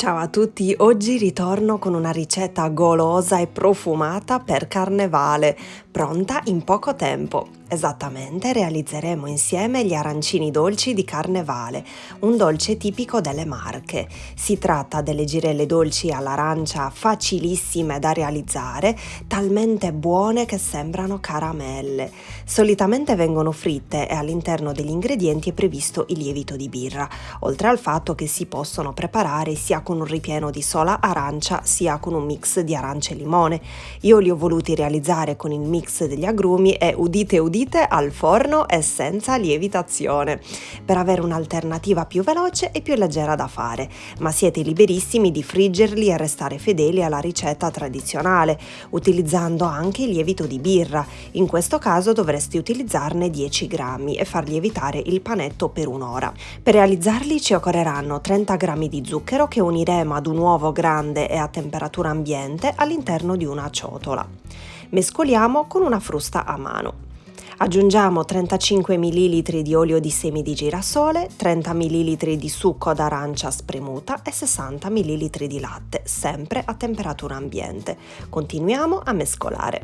Ciao a tutti, oggi ritorno con una ricetta golosa e profumata per carnevale, pronta in poco tempo. Esattamente, realizzeremo insieme gli arancini dolci di carnevale, un dolce tipico delle Marche. Si tratta delle girelle dolci all'arancia facilissime da realizzare, talmente buone che sembrano caramelle. Solitamente vengono fritte e all'interno degli ingredienti è previsto il lievito di birra, oltre al fatto che si possono preparare sia con un ripieno di sola arancia sia con un mix di arance e limone. Io li ho voluti realizzare con il mix degli agrumi e udite al forno e senza lievitazione, per avere un'alternativa più veloce e più leggera da fare, ma siete liberissimi di friggerli e restare fedeli alla ricetta tradizionale, utilizzando anche il lievito di birra. In questo caso dovresti utilizzarne 10 grammi e far lievitare il panetto per un'ora. Per realizzarli ci occorreranno 30 grammi di zucchero che uniremo ad un uovo grande e a temperatura ambiente all'interno di una ciotola. Mescoliamo con una frusta a mano. Aggiungiamo 35 ml di olio di semi di girasole, 30 ml di succo d'arancia spremuta e 60 ml di latte, sempre a temperatura ambiente. Continuiamo a mescolare.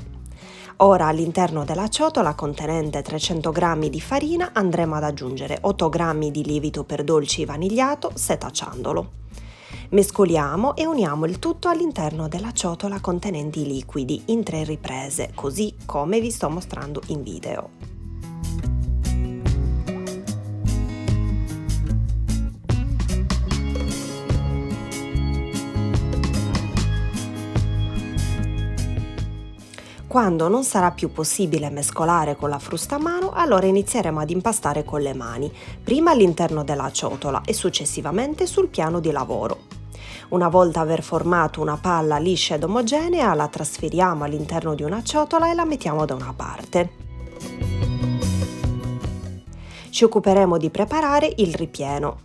Ora all'interno della ciotola contenente 300 g di farina andremo ad aggiungere 8 g di lievito per dolci vanigliato setacciandolo. Mescoliamo e uniamo il tutto all'interno della ciotola contenente i liquidi in 3 riprese, così come vi sto mostrando in video. Quando non sarà più possibile mescolare con la frusta a mano, allora inizieremo ad impastare con le mani, prima all'interno della ciotola e successivamente sul piano di lavoro. Una volta aver formato una palla liscia ed omogenea, la trasferiamo all'interno di una ciotola e la mettiamo da una parte. Ci occuperemo di preparare il ripieno.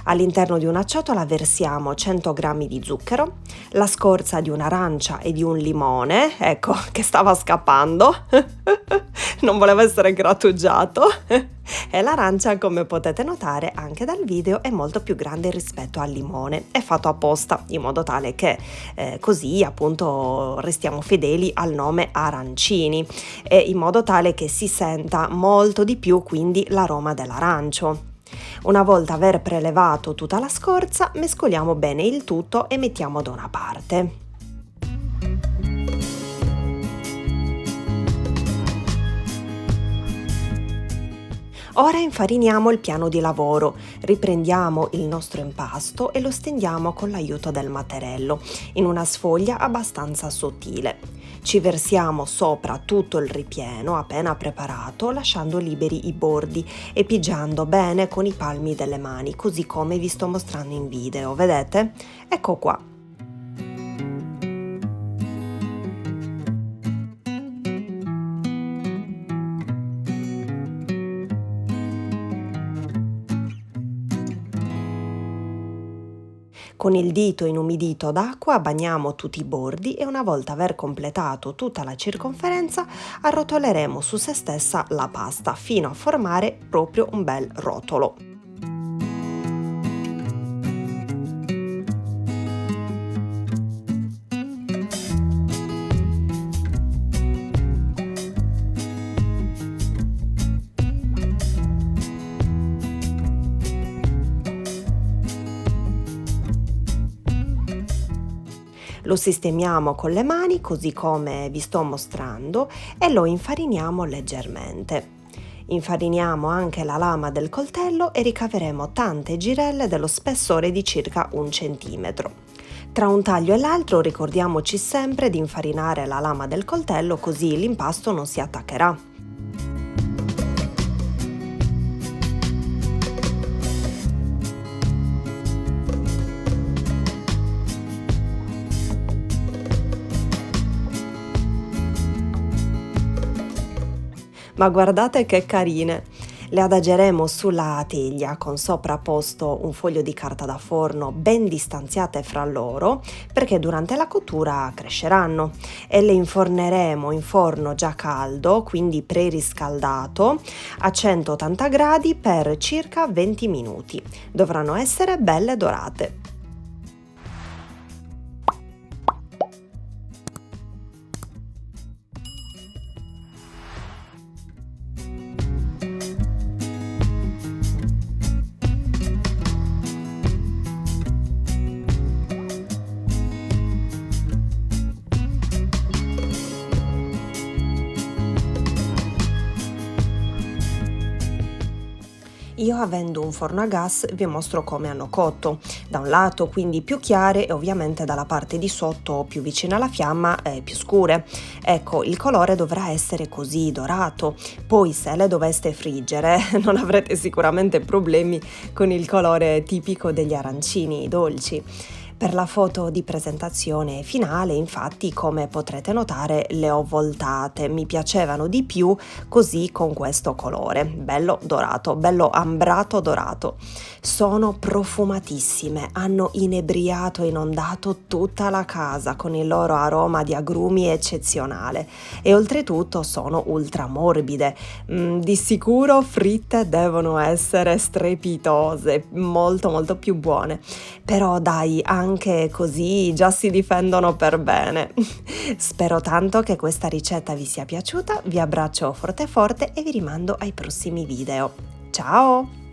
All'interno di una ciotola versiamo 100 g di zucchero, la scorza di un'arancia e di un limone, ecco che stava scappando, non voleva essere grattugiato, e l'arancia, come potete notare anche dal video, è molto più grande rispetto al limone, è fatto apposta in modo tale che così appunto restiamo fedeli al nome arancini e in modo tale che si senta molto di più quindi l'aroma dell'arancio. Una volta aver prelevato tutta la scorza, mescoliamo bene il tutto e mettiamo da una parte. Ora infariniamo il piano di lavoro, riprendiamo il nostro impasto e lo stendiamo con l'aiuto del mattarello in una sfoglia abbastanza sottile. Ci versiamo sopra tutto il ripieno appena preparato, lasciando liberi i bordi e pigiando bene con i palmi delle mani, così come vi sto mostrando in video, vedete? Ecco qua. Con il dito inumidito d'acqua bagniamo tutti i bordi e una volta aver completato tutta la circonferenza arrotoleremo su se stessa la pasta fino a formare proprio un bel rotolo. Lo sistemiamo con le mani così come vi sto mostrando e lo infariniamo leggermente. Infariniamo anche la lama del coltello e ricaveremo tante girelle dello spessore di circa 1 centimetro. Tra un taglio e l'altro ricordiamoci sempre di infarinare la lama del coltello così l'impasto non si attaccherà. Ma guardate che carine! Le adageremo sulla teglia con sovrapposto un foglio di carta da forno ben distanziate fra loro perché durante la cottura cresceranno e le inforneremo in forno già caldo, quindi preriscaldato, a 180 gradi per circa 20 minuti. Dovranno essere belle dorate. io avendo un forno a gas vi mostro come hanno cotto. Da un lato quindi più chiare e ovviamente dalla parte di sotto più vicina alla fiamma più scure. Ecco, il colore dovrà essere così dorato. Poi se le doveste friggere non avrete sicuramente problemi con il colore tipico degli arancini dolci. Per la foto di presentazione finale, infatti, come potrete notare, le ho voltate, mi piacevano di più così con questo colore, bello dorato, bello ambrato dorato. Sono profumatissime, hanno inebriato e inondato tutta la casa con il loro aroma di agrumi eccezionale e oltretutto sono ultra morbide. Di sicuro fritte devono essere strepitose, molto molto più buone. Però dai, anche così già si difendono per bene. Spero tanto che questa ricetta vi sia piaciuta, vi abbraccio forte forte e vi rimando ai prossimi video. Ciao!